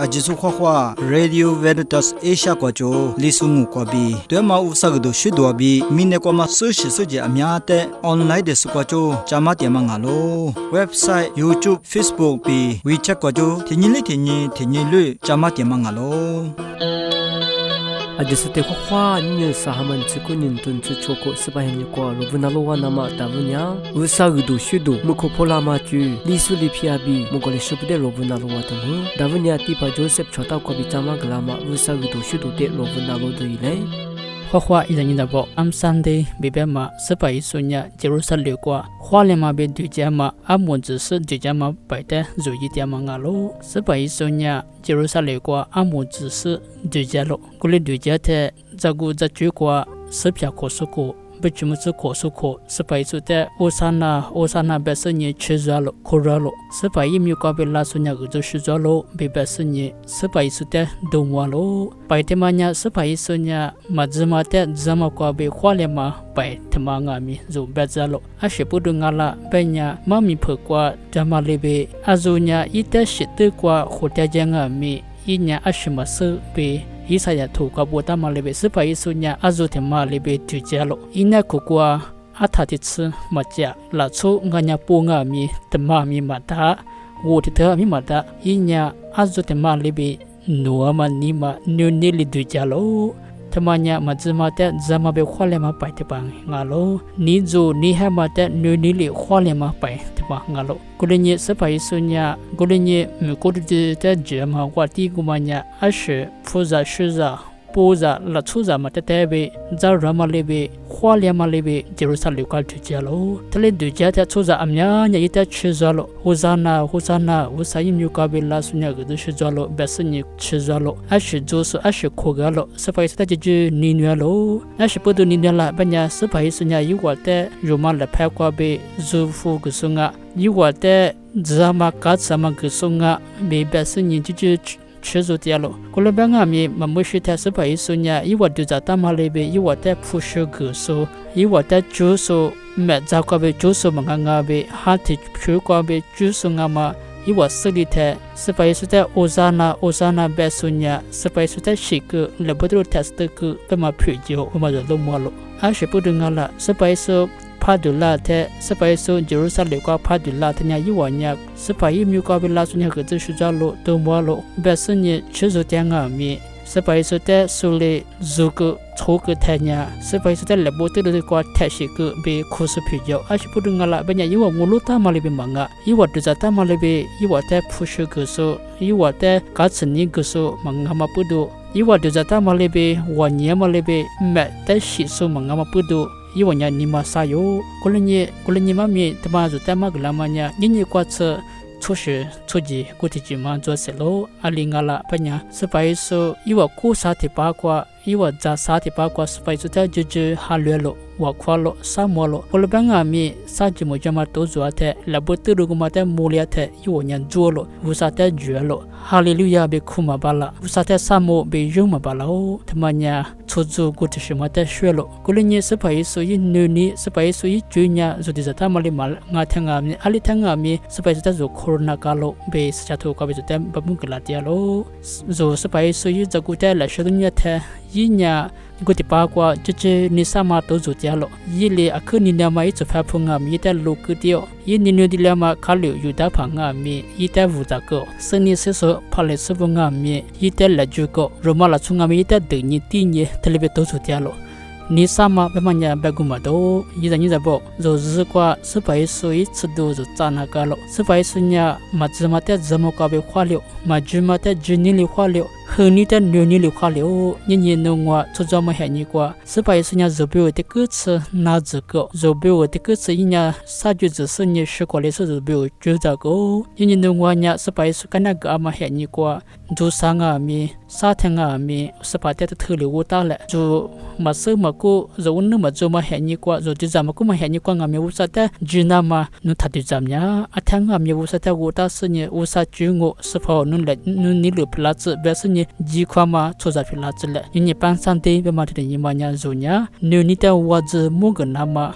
ajisu khwa Radio Veritas Asia kwa jo lisungu kwa bi dema usagdo shidwa bi mine kwa ma social soje amya te online de su kwa jo chama te ma ngalo website YouTube Facebook bi WeChat kwa jo thinyi lu chama te ma ngalo Ajisute kwa ni sahaman tsikunin tun choko sebahin kwa lobunalowa nama tavunya usagdo shido mukopola ma chu lisu lipiabi mongole shubde lobunalowa tamu davunya tipa Joseph chota kwa bichama glama usagdo shido de lobunalo do ile Hwa izanyi bo am Sunday bibema sepai sunya Jerusalem kwa hwalema be dujama amunzi se dujama baita zuyi tiama ngalo sepai sunya Jerusalem kwa amunzi se dujalo kule dujate zagu zachu kwa sepya kosuko bechumuzu kosuko sepai sute osana besenye chizalo koralo sepai myuka be la sunya guzo shizalo be besenye sepai sute domwalo baitemanya sepai sunya mazima te zama kwa be khwalema bai tmanga mi zo bezalo ashepudu ngala benya mami phokwa jamalebe azunya ite shite kwa khotajanga mi inya ashimasu be Isaya tu kabota malebe sepai sunya azote malebe tujalo ina kokwa athatitsu macha la chu nganya punga mi tamami mata wotita mi mata inya azote malebe nuama nima nyunili dujalo tamanya mazimata zamabe khwalema paitepang ngalo nizo nihamata nyunili khwalema paitepang ngalo kulenye sepai sunya kulenye mkodde ta jama kwati kumanya ashe fuza shuza poza la chuza matatebe zarama lebe khwalema lebe Jerusalem kal tujalo tele dujata chuza amnya nya ita chizalo hosana usayim yukabela sunya gudu shizalo besni chizalo ashe josu ashe khogalo sepai sata jeju ninwalo ashe podu ninwala banya sepai sunya yuwate roma la phakwa be zufu gusunga yuwate zama katsama gusunga be besni jeju chizo dialo kolobanga mi mamushita sepai sunya iwadu tamalebe iwate pushu guso iwate juso mezakwabe juso mangangabe hati phukwabe juso ngama iwasilite sepai suta ozana besunya sepai suta shiku lebodro testku pema phujio umazalo malo ashepudungala sepai su Padula te sepai su Jerusalem kwa padula tanya yiwanya sepai myuka bela sunya gezu shujalo domwalo besunye chizo tianga mi sepai su te sule zuku choku tanya sepai su te lebote kwa tashiku be khusu phijyo ashipudungala banya yiwa nguluta malibe manga yiwa duzata malibe yiwa te phushu guso yiwa te katsni guso mangama pudu yiwa duzata malibe wanya malibe me te shisu mangama pudu iwanya nima sayo kulenye mami tamazu tamaglamanya nyinyi kwatsa chuji kutijima joselo alingala panya sepai so iwa ku sati pakwa iwa za sati pakwa sepai so ta juju halwelo wakwalo samolo kolbanga mi sajimo jama tozuate laboturu gumate muliate iwonya juolo usate juelo hallelujah be kuma bala usate samo be yuma bala o tamanya chuju kutishimate shwelo kulenye sepai so yinuni sepai so yijunya zudizata mali mal ngathanga mi alithanga mi sepai so ta zo corona kalo be sachato ka be zote babungla tialo zo sepai so yizaguta la shodunya the yinya goti pakwa jeje nisama tozu tialo yile akhuni nama itsu phaphunga mi ta lokutio yininu dilama khalyo yuda phanga mi ita vuzako seni seso phale subunga mi ita lajuko romala chunga mi ita deni tinye telebe tozu tialo nisama bemanya baguma do yizanyi zabo zo zikwa sepai so itsudo zo tsana kalo sepai sunya mazimate zamoka be khwalyo majumate jinili khwalyo hunita nyonili khwalyo nyenye nongwa chojama hani kwa sepai sunya zobyo te kutsu na zuko zobyo te kutsu inya saju zsenye shikole so zobyo juzago nyenye nongwa nya sepai su kanaga ama hani kwa jusanga mi sathanga mi sepate thuli wotale jo masuma ko zonu majoma hani kwa zo jama ko ma hani kwa ngame usata jinama nu thati jamnya athanga mi usata wota sunye usa chungo sefo nu nilu plats besunye jikwama choza philatsle ni pansante be matde yimanya zonya nu nita waz muganama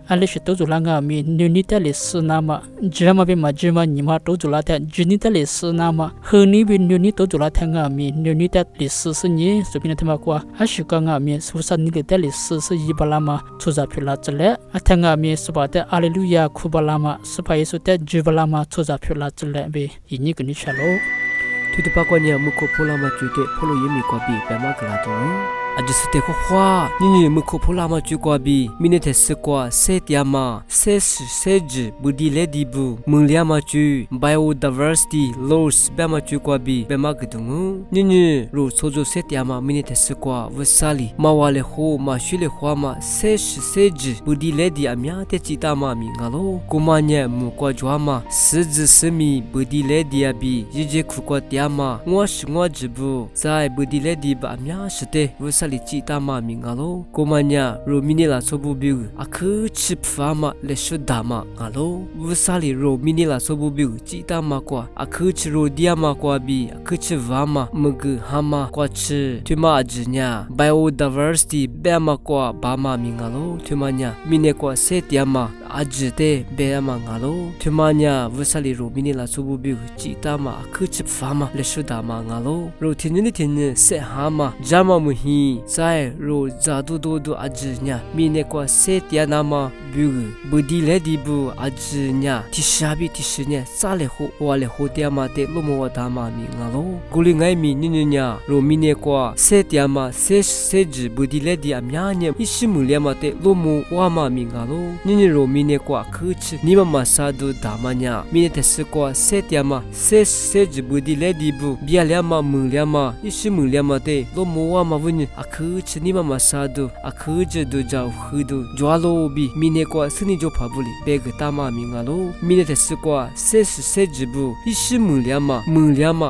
alish to zulanga mi nunita le sunama jama be majima nima to zulata junita le sunama huni bi nunita to zulata nga mi nunita le susni subina thama kwa ashuka nga mi susa ni le tele susu yibalama chuza phila chale athanga mi subata hallelujah khubalama supa yesu te jibalama chuza phila chale be yini kni chalo tutupakwanya muko pola ma chute polo yemi kwa bi pema glato ajusite ko khwa nini muko pola ma chu kwa bi minute se kwa setiama sej budi ledibu munglia ma chu biodiversity loss bema chu kwa bi pema gdungu nini ro sojo setiama minute se kwa wasali mawale ho ma shule khwa ma sej budi ledi amya te chita ma mi ngalo kumanya mu kwa jwama semi budi ledi abi jije khukwa tiama ngwa jibu zai budi ledi ba amya shite wasali chita ma mi ngalo kumanya ro minila sobu bi akhu chip fama le shudama ngalo wasali ro minila sobu bi chita ma kwa akhu chro diama kwa bi akhu chvama mug hama kwa chi tuma ajnya biodiversity bema kwa bama mi ngalo tumanya mine kwa setiama ajte bema ngalo tumanya wasali ro minila sobu bi chita ma akhu chip fama le shudama ngalo ro tinni se hama jama muhi sai ro jadu do ajnya mine kwa setia nama bu budi ledi bu ajnya tishabi tishnya sale ho wale ho tiama te lomo wadama mi ngalo gulingai mi ninya ro mine kwa setia ma sej budi ledi amyanya ishimuliama te lomo wama mi ngalo nini ro mine kwa khuch nima masadu damanya mine te kwa setia ma sej budi ledi bu bialiama muliama ishimuliama te lomo wama vuni akhuch nima masadu akhuj do jaw khudu jwalo bi mine kwa sini jo phabuli beg tama mi ngalo mine te kwa sej bu ishimuliama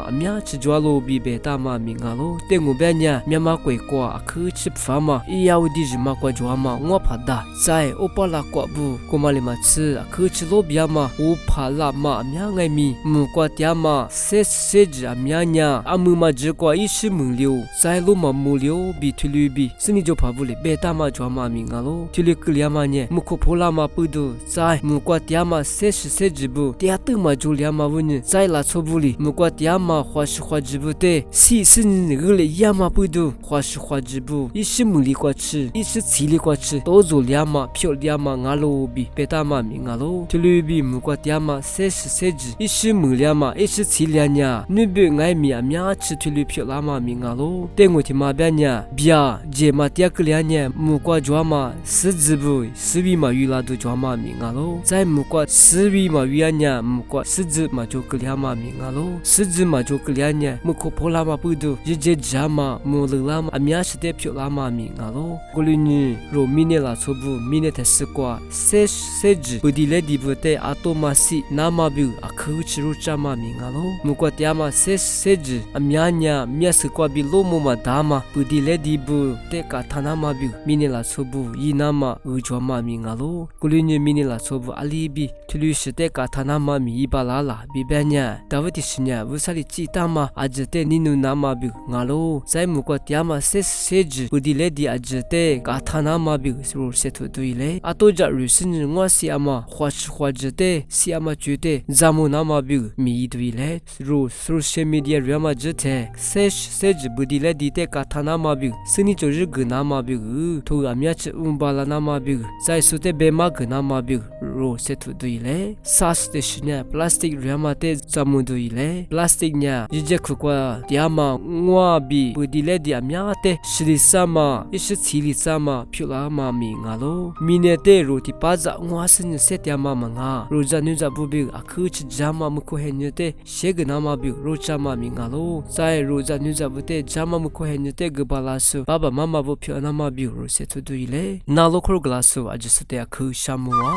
amya ch jwalo bi be tama mi ngalo tengu benya myama kwe kwa akhuch phama iyaudi jima kwa jwama ngwa phada sai opala kwa bu komale ma ch akhuch lobyama ophala ma amya ngai mi mu kwa tyama sej amyanya amuma je kwa ishimulio sai lo ma mulio bi thulu bi sini jo phabule beta ma jwama mi ngalo thulu kliama nye mukho phola ma pudu sai mu kwa tyama sejibu tia tu ma juliama wuni sai la chobuli mu kwa tyama khwajibu te si sin gule yama pudu khwajibu ishimuli kwa chi ishi chili kwa chi tozo liama phyo liama ngalo bi beta ma mi ngalo thulu bi mu kwa tyama seji ishimuliama ishi chilianya nubu ngai mi amya chi thulu phyo lama mi ngalo tengu ti ma banya bia je matia klianya mu kwa jwama sizibu sibi ma yula do jwama mi ngalo zai mu kwa sibi ma yanya mu kwa sizi ma jo kliama mi ngalo sizi ma jo klianya mu ko phola ma pudu je jama mu lama amya shite phyo lama mi ngalo golini ro mine la chobu mine te sikwa sej budi ledi bute atomasi nama bu akhu chiru chama mi ngalo mu kwa tyama sej amyanya mya sikwa bi lomo ma dama budi ledi bu te ka thanama bi mine la chobu yinama ujwama mi ngalo golini mine la chobu alibi thulu shite ka thanama mi ibalala bibanya dawati shinya wusali chitama ajte ninu nama bi ngalo sai mu kwa tyama sej budi ledi ajte ka thanama bi ro setu duile atoja rusin ngwasi ama khwajte siama chute zamu nama bi mi duile ro social media rama jte sej budi ledi te ka thanama bi sini chori gnama bi to amya ch umbala nama bi sai sute bema gnama bi ro setu duile sas de shnya plastic rama te zamu duile plastic nya jije khukwa tyama ngwa bi budi ledi amya te shri sama ishi chili sama phula ma mi ngalo minete roti paza ngwa sin setyama manga roja nuja bubi akhuch jama mukho henyete shegnama bi rocha ma mi ngalo sai roja nuja bute jama mukho henyete gbalasu baba mama bo phana ma bi ro setu duile nalo khor glasu ajisute akhu shamwa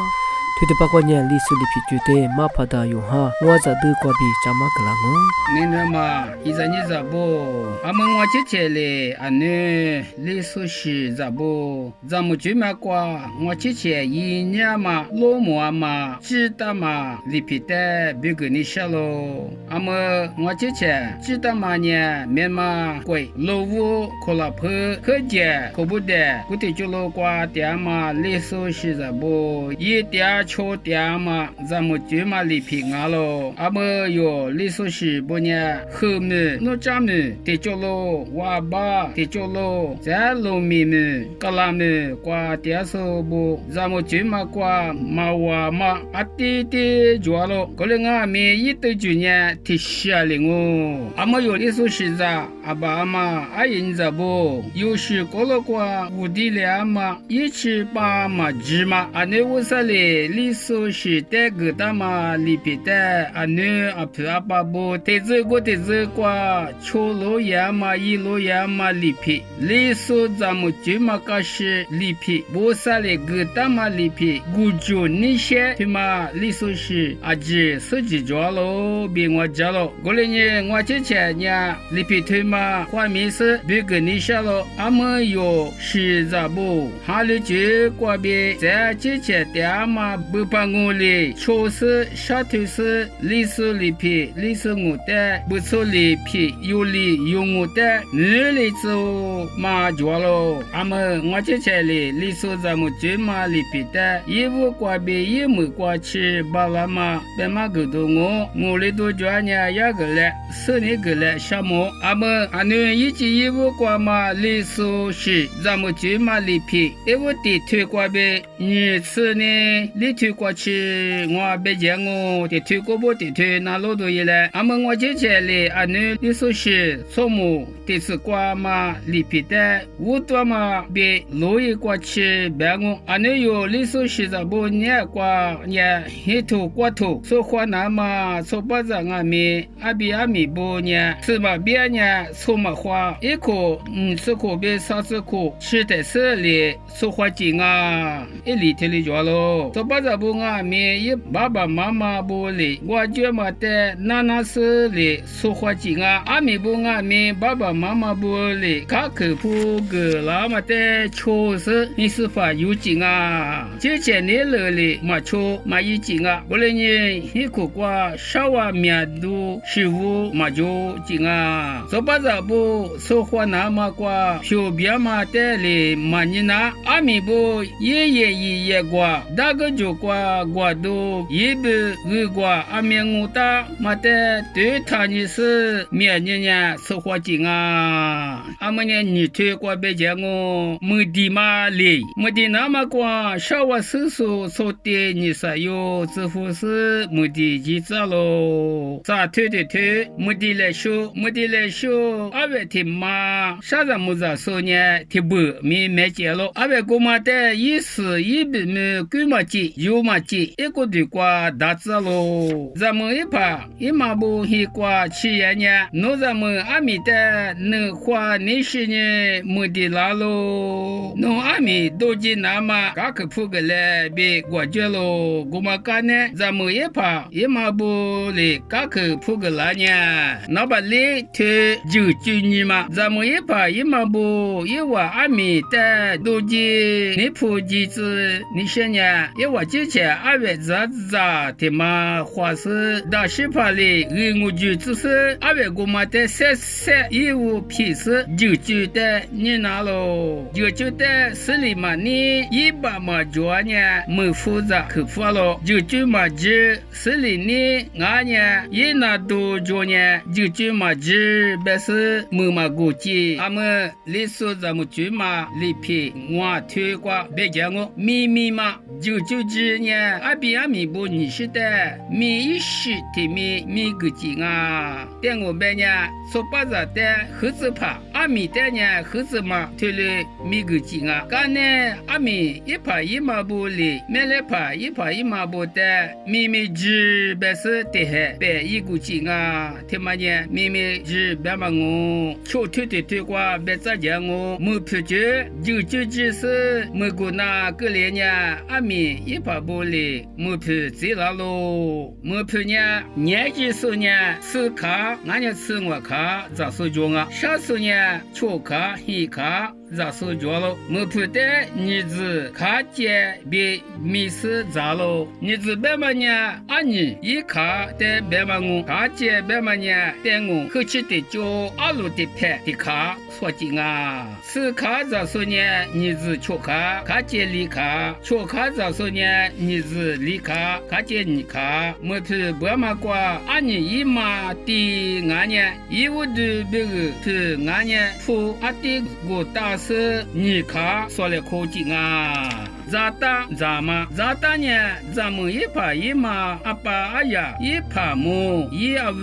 推的八卦年历史里皮绝对马帕达有哈，我在德国比加马格拉么？你那么一阵你咋不？俺们我姐姐嘞，俺女历史是咋不？咱们就嘛过，我姐姐一年嘛，老母嘛，知道嘛，里皮的别个你说喽。俺们我姐姐知道嘛呢，面嘛贵，老屋可拉破，可见可不得，不得就老瓜点嘛，历史是咋不？一点错点嘛，咱们就嘛里皮俺喽。俺们有历史是不呢？后面那咱们得叫喽，娃爸得叫喽，在路面们，格拉们挂电手不，咱们就嘛挂马娃嘛，啊弟弟做喽，过来俺们一对就呢，提下来哦。俺们有历史是咋？阿爸阿妈阿姨咋不？有时过了挂屋地里嘛，一起把嘛芝麻，阿那屋啥嘞？历史是带个大嘛，里边的阿女阿婆阿爸不，得这个得这个，秋罗呀嘛，一罗呀嘛里边，历史咱们就嘛个是里边，不啥嘞个大嘛里边，古旧那些对嘛历史是阿姐手机抓喽，别我抓喽，过来呢我姐姐呢里边对嘛。画面是别个你下了，俺们有是咋不？哈里就过边在之前的嘛不把我哩，确实下头是历史里皮，历史我的不错里皮，有理有我的，你里就嘛做了。俺们我之前哩历史咱们就嘛里皮的，衣服过边也没过去，巴拉嘛别嘛个多我里多做呢也个嘞，是你个嘞什么？俺们。俺们一起衣服过嘛，历史是咱们就嘛里皮，衣服地推过呗。你次呢，你推过去，我别讲我地推过不地推，那老多嘢嘞。俺们我姐姐嘞，俺们历史是错误，地次过嘛里皮的，我多嘛别路一过去别我。俺们有历史是咋不年过年一头过头，说话那嘛说不着俺们阿比阿米不年，是嘛别年。说嘛话，一口吃口别啥子口，吃的是里说话紧啊，一里头里做咯。说把这不啊面一爸爸妈妈不里，我觉嘛的那是里说话紧啊，阿米不啊面爸爸妈妈不里，卡口不个那么的确实你是发有劲啊，之前你了里嘛错嘛有劲啊，不然你一口瓜烧啊面都食物嘛就劲啊，说把这不说话那么过，小别嘛的里嘛你那阿米不也过，大个就过都也不过阿米我打嘛的对他你是面呢说话紧啊，阿们呢你推过别讲我没地嘛里没地那么过，稍微手说的你是有支付是没地记着喽，咋推没地来说阿伟听嘛，啥子么子说呢？听不没接了。阿伟哥嘛的意思一笔没贵嘛接，有嘛接，一个对瓜打字喽。咱们一怕一马不一瓜吃呀呢，那咱们阿米的能花那些呢没得啦喽。那阿米都进那嘛，嘎个铺个来别过绝喽。哥嘛干呢，咱们一怕一马不嘞，嘎个铺个啦呢，那把嘞推就你嘛，咱们一把一马不一瓦阿米的都记你普及子，你想呢？一瓦之前阿伟咋的嘛，话是大西帕里，我就只是阿伟姑妈的三一五批次就觉得你拿喽，就觉得是里嘛你一把嘛做呢没复杂可复了，就觉嘛只是里你俺呢一拿都做呢就觉嘛只不是。木马估计，俺们历史咱们就嘛里皮我推过，别讲我秘密嘛，就之呢，阿比阿米不你是的，米一时的米个劲啊，但我们呢说把着的盒子怕，阿米的呢盒子嘛推了米个劲啊，干呢阿米一怕一马不里，没来怕一马不的，咪只不是的还别一个劲啊，他妈呢咪只别嘛我，秋天的推瓜别再讲我，没啤酒，就只是没过那个年呀，阿米一把玻璃，没啤醉了喽，没啤呢，年纪少呢，吃卡，俺家吃我卡，咋说叫啊？啥时候呢？秋卡、黑卡。咋手脚了？没碰到儿子卡姐别没事咋了？儿子别嘛呢？阿你一卡在别嘛我卡姐别嘛呢？在我客气的叫阿路的拍的卡说紧啊！吃卡咋说呢？儿子缺卡，卡姐离卡，缺卡咋说呢？儿子离卡，卡姐你卡，没碰别嘛瓜阿你一嘛的俺呢？一屋的别个是俺呢？铺阿的我大。是你看说了口径啊，咋打咋嘛？咋打呢？咱们一怕一嘛，阿爸阿呀一怕么？一阿五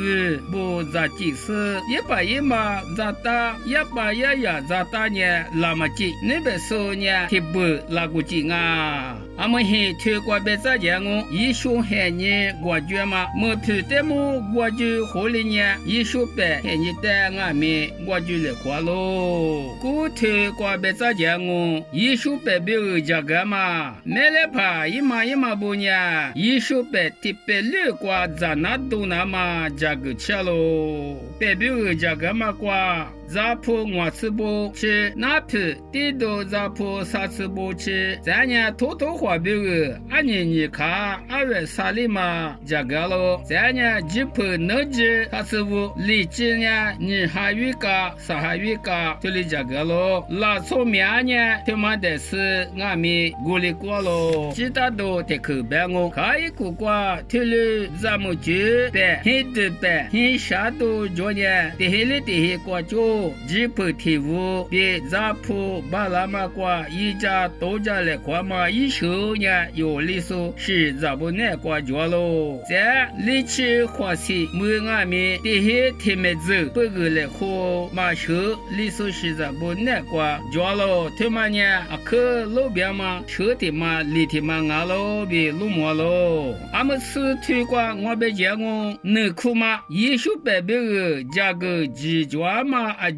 不咋解释，一怕一嘛咋打？一爸呀呀咋打呢？那么急，那边说呢？提不拉过劲啊？阿们还推过别咋讲我？一说海呢，我觉嘛，没皮的么？我就后来呢，一说白海你带俺们，我就来花喽。古推过别咋讲我？一说白别个家干嘛？买来怕一嘛不呢？一说白提白绿瓜咋那都那嘛家个吃喽？白别个家干嘛瓜？咋破我吃不吃？哪皮地都咋破啥吃不吃？咱呢偷偷花别个，俺你看二月啥里嘛这个咯？咱呢只破能吃，他吃不理智呢？你还有个啥还有个？就里这个咯？拉错面呢？他妈的是俺们过里过咯，其他都得口白我，可以过过，听了咱们就白，很多白，很啥都做呢？得黑里得黑过就。只破题目别咋破巴拉马瓜一家多家来瓜嘛一手呢有理数是咋不难瓜着喽在力气花费没俺们这些天没走不个来喝马手理数是咋不难瓜着喽他妈呢啊可路边嘛车的嘛里的嘛俺喽别路么喽俺们吃推瓜我别讲我能哭嘛一手白别个价格几抓嘛啊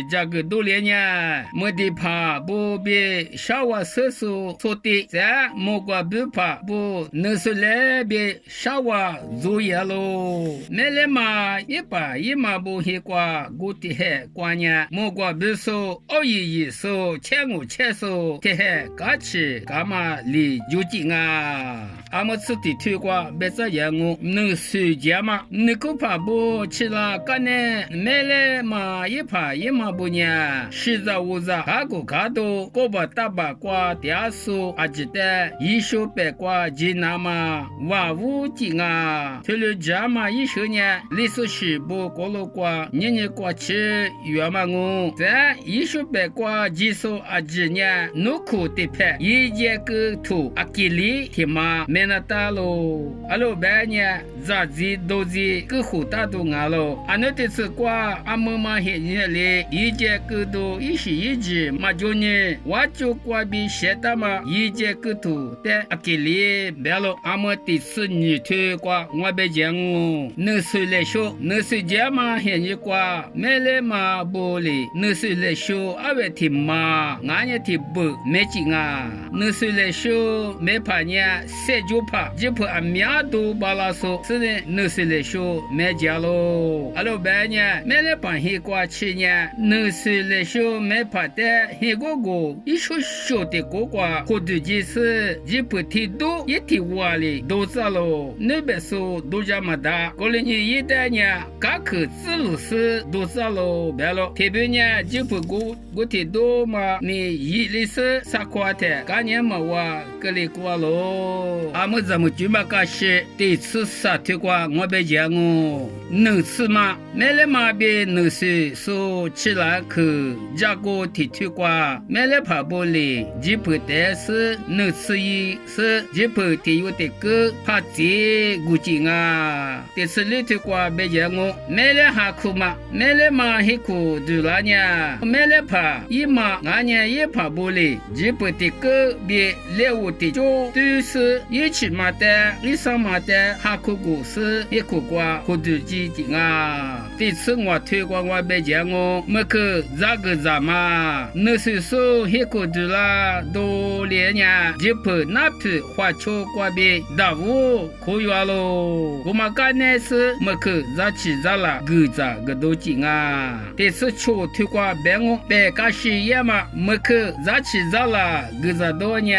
这个多年呢，没得怕不别少娃叔叔说的，咱莫瓜不怕不能说来别少娃做业喽。没来嘛一把一嘛不黑瓜，我的还瓜呢，莫瓜不说一说，千五千说，的还嘎起干嘛离就近啊？俺们吃的推瓜别这样我能睡觉嘛？你可怕不吃了干呢？没来嘛一怕一嘛不呢？实在无在，卡古卡多，个把大把瓜点数，阿记得一手白瓜济南嘛，哇无劲啊！除了这嘛一手呢，历史是不过路瓜，年瓜吃月嘛我，咱一手白瓜济数阿记呢，努苦的拍，一节个土阿吉里天嘛没那大喽，阿罗白呢，咋子都子个虎大都俺喽，阿那这次瓜阿妈妈黑年里。一节个都一时一直嘛就呢，我就挂比写的嘛，一节个都在阿给里别了，阿么第四年推挂我别讲哦，能谁来说，能谁讲嘛现在挂没来嘛不哩，能谁来说阿位听嘛，俺也听不没劲啊，能谁来说没怕呢，谁就怕，就怕阿面都把拉说，是的，能谁来说没讲喽，阿老板呢，没来帮黑挂去呢。能是来说没怕的，黑哥哥一说小的哥哥，或者就是一不提多，一提话里都咋喽？那边说都这么大，过了你一代呢，刚可自路是都咋喽？别了，特别呢，就不过我提多嘛，你一里是啥块的，今年嘛话个里过喽。俺们怎么就嘛个是第一次啥推过？我别讲哦，能吃嘛？没来嘛别能是说。都起来去加过提推瓜，买了爬玻璃，吉普但是能吃一是吉普提有的个怕这古井啊，这次里推瓜别讲我买了哈库嘛，买了嘛黑库对了呢，买了爬一嘛俺年也爬玻璃，吉普的个别猎物的就都是一起嘛的，一上嘛的哈库故事一库瓜库对基金啊，这次我推瓜我别讲我没去咋个咋嘛，那是说黑库对了都连呢，吉普那批花球瓜别大屋可以喽，我们干那是没去咋起咋啦，个咋个都进啊，这次球推瓜别我别干事业嘛，没去咋起咋啦，个咋多呢，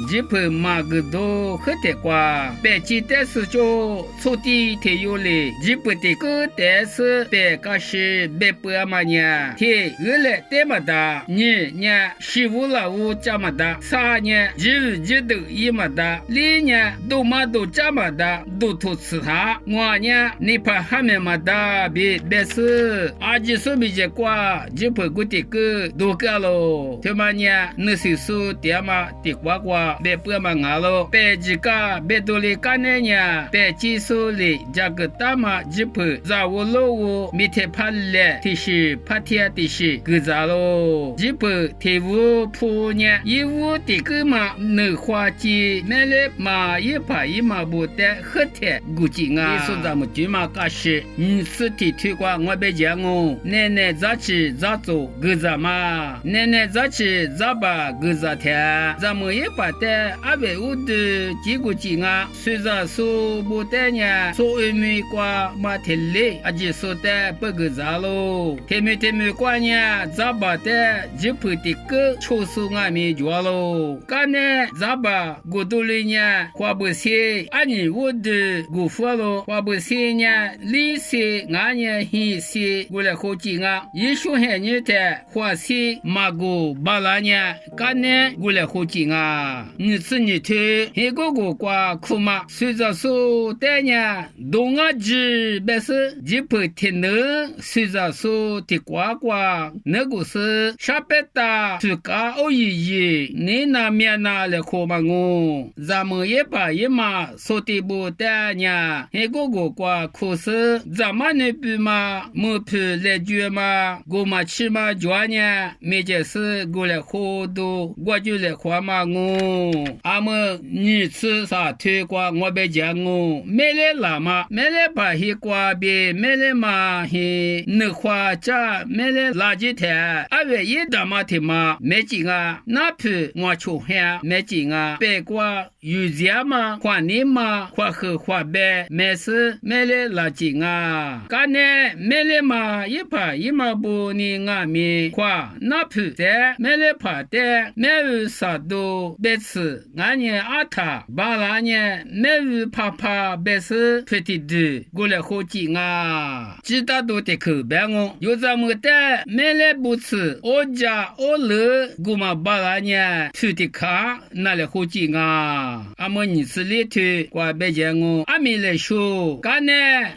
吉普嘛个都很得瓜，别记得是就初地提有嘞，吉普的个但是别干事别不嘛呢，提二来得么的，你呢十五了五加么的，三年几都一么的，里年都嘛都加么的，都吐吃它，我呢你怕还没么的，别是阿吉说没结果，吉普个的个都干喽，他妈呢那是说爹嘛的瓜瓜，别不嘛俺喽，别几个别多哩干呢，别技术哩这个大嘛吉普，在我老屋没得怕嘞，提示怕天提示个咋喽，吉普提屋铺呢，一屋的个嘛能花季，买了嘛一怕一嘛不得喝的估计啊，你说咱们就嘛干事，你是提推广我别讲哦，奶奶咋去咋做个咋嘛，奶奶咋去咋把个咋天，咱们也把的阿伟屋的几个金啊，虽然说不得呢，说二米瓜嘛天嘞，阿姐说的不个咋喽，天米瓜呢，咋把的吉普的个抽数俺没抓喽，干呢咋把过多里呢，花不些，阿你我的过佛喽，花不些呢，利息俺呢很些，过来好几啊，一说还你的花些马古巴拉呢，干呢过来好几啊，你吃你推，一个个瓜苦嘛，随着说的呢，东啊子别是吉普天能，随着说的瓜瓜，那个是沙贝达，自家哦咦，你那面那来喝嘛我，咱们也把一嘛说的不得呢，一个个瓜苦是咱们那边嘛，没皮来卷嘛，我嘛吃嘛卷呢，没件事过来喝多，我就来喝嘛我，俺们你吃啥推瓜我别讲我，没来拉嘛，没来把一瓜别，没来嘛嘿，那花家没来垃圾台，阿伟一大嘛的嘛，没劲啊，那皮我出汗没劲啊，别瓜有钱嘛，花你嘛，花喝花白，没事没来垃圾啊，干呢没来嘛，一把一嘛不你俺们花那皮在没来怕的，没有啥都别吃，俺呢阿他巴拉呢没有怕别是pretty的，过来好几啊，其他都得口白我，有这么的没来不吃，我家我乐，我嘛巴拉呢去的卡那来好几啊，阿么你吃里头瓜别讲我，阿米来说，干呢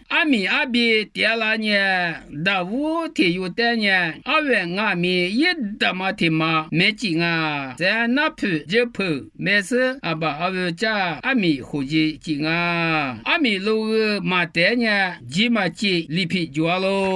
阿米阿比爹拉呢，大屋提有的呢，阿远阿米一大嘛提嘛没劲啊，在那皮就皮，没事阿爸阿伟家阿米好几劲啊，阿米路马得呢，几嘛几里皮抓喽，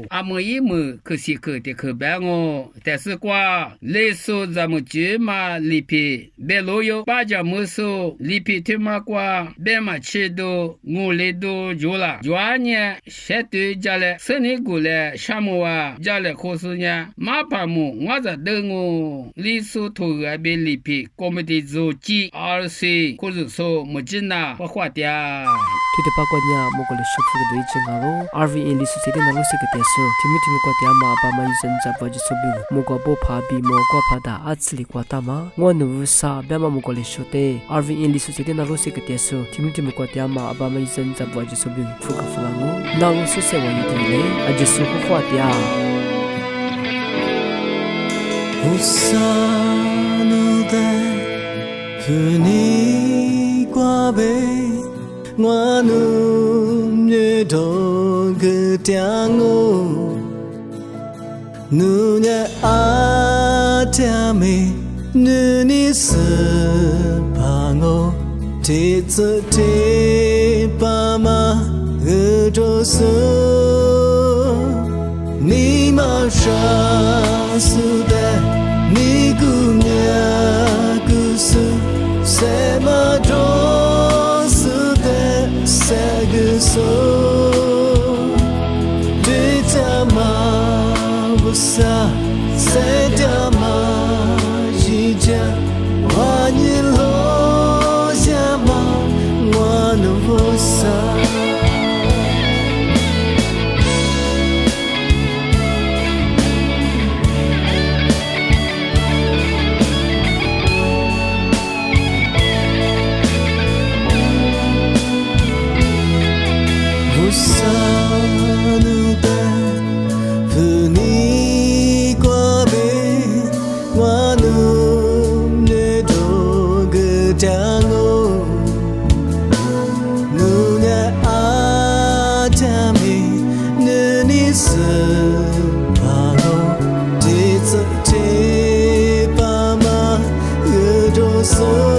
阿么一么可惜可的可白我，但是瓜类似咱们就嘛里皮，别路有把家么说里皮他妈瓜，别嘛吃都我来都做了，抓呢，谁对家嘞，生意过来什么啊，家嘞可是呢，马帕木我在等我，里数头个别里皮，我们的手机20或者说没进呐，不花掉。Tude pakwanya mogole shopfu de chingalo RVN li society na lo se ke teso timi kwa te ama ba ma yusen za ba jisobu mogo bo pha bi mo kwa pha da atsli kwa ta ma ngonu sa ba ma mogole shote RVN li society na lo se ke teso timi kwa te ama ba ma yusen za ba jisobu fuka fulango na lo se se wa yite le ajisu ko kwa te a Usanu de funi kwa be Ngoanu nye dong ke tiang o 努年阿天美，努你是怕我，天子天爸妈恶着手，你马上输的，你姑娘故事，什么着输的，谁个手？对家嘛不傻，谁家嘛一家，我你落下嘛，我能不傻。So